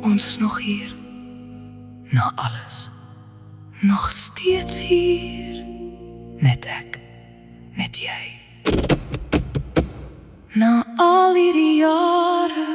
Ons is nog hier, na alles, nog steeds hier. Net ek, net jy. Na al hierdie jare.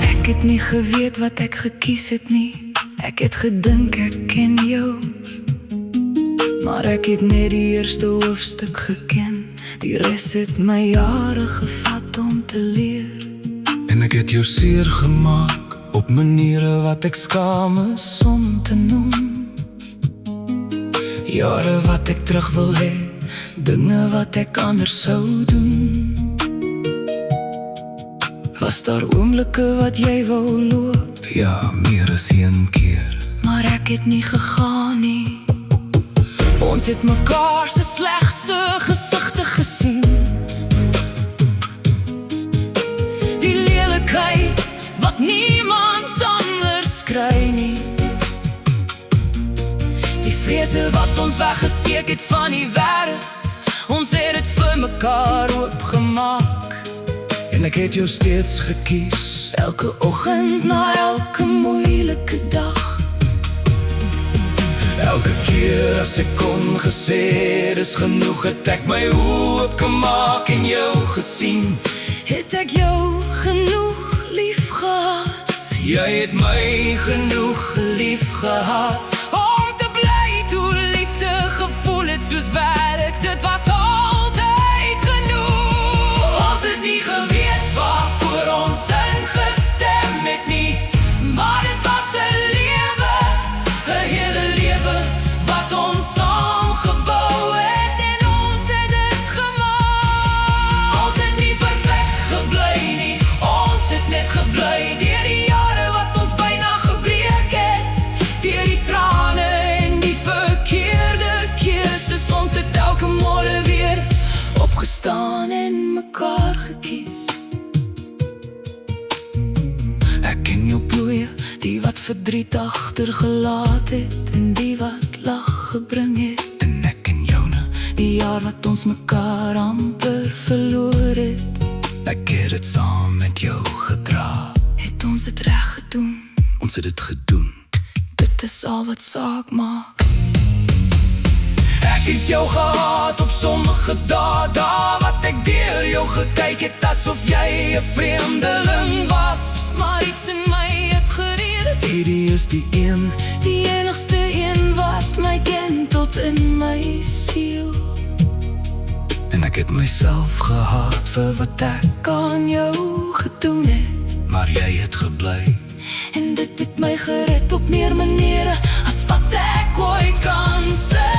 Ek het nie geweet wat ek gekies het nie. Ek het gedink ek ken jou, maar ek het net die eerste hoofstuk geken. Die res het my jare gevat om te leer. En ek het jou seer gemaak op maniere wat ek skaam is om te noem. Jare wat ek terug wil hê, dinge wat ek anders sou doen. Was daar oomblikke wat jy wou loop? Ja, meer as een keer. Maar ek het nie gegaan nie. Ons het mekaar se slegste gesigte gesien. Die lelikheid wat niemand anders kry nie. Die vrese wat ons weggesteek het van die wêreld. Ons het dit vir mekaar oopgemaak. En ek het jou steeds gekies, elke oggend na elke moeilike dag. Elke keer as ek kon gesê, dis genoeg, het ek my oopgemaak en jou gesien. Het ek jou genoeg lief gehad? Jy het my genoeg lief gehad. Om te bly toe liefde gevoel het soos werk, dit was altyd genoeg. Ons het nie geweet waarvoor ons ingestem het nie, maar dit was 'n lewe, 'n hele lewe wat ons saam gebou het en ons het dit gemaak. Ons het nie perfek gebly nie, ons het net gebly deur die jare wat ons byna gebreek het. Deur die trane en die verkeerde keuses, ons het elke môre weer opgestaan en mekaar gekies. Ek ken jou plooie, die wat verdriet agtergelaat het en die wat lag gebring het. En ek ken joune, die jaar wat ons mekaar amper verloor het. Ek het dit saam met jou gedra. Het ons dit reg gedoen? Ons het dit gedoen. Dit is al wat saak maak. Ek het jou gehad op sommige dae, dae wat ek deur jou gekyk het asof jy 'n vreemdeling was. Maar iets in my het gereed. Hierdie is die een, die enigste een wat my ken tot in my siel. En ek het myself gehaat vir wat ek aan jou gedoen het, maar jy het gebly. en dit het my gered op meer maniere as wat ek ooit kan sê.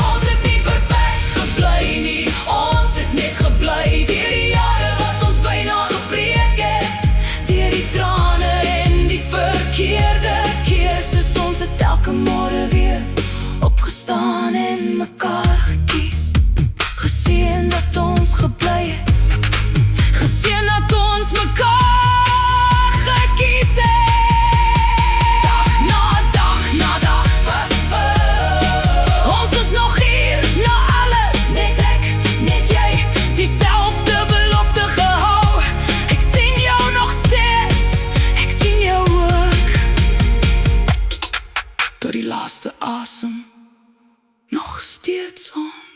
Ons het nie perfek gebly nie, ons het net gebly deur die jare wat ons byna gebreek het. Deur die trane en die verkeerde keuses, ons het elke môre weer opgestaan en mekaar gekies. Gesien dat ons gebly het, gesien dat ons mekaar gekies het. Dag na dag na dag, ons is nog hier, na alles, net ek, net jy. dieselfde belofte gehou. Ek sien jou nog steeds, ek sien jou ook. Tot die laaste asem, nog steeds ons.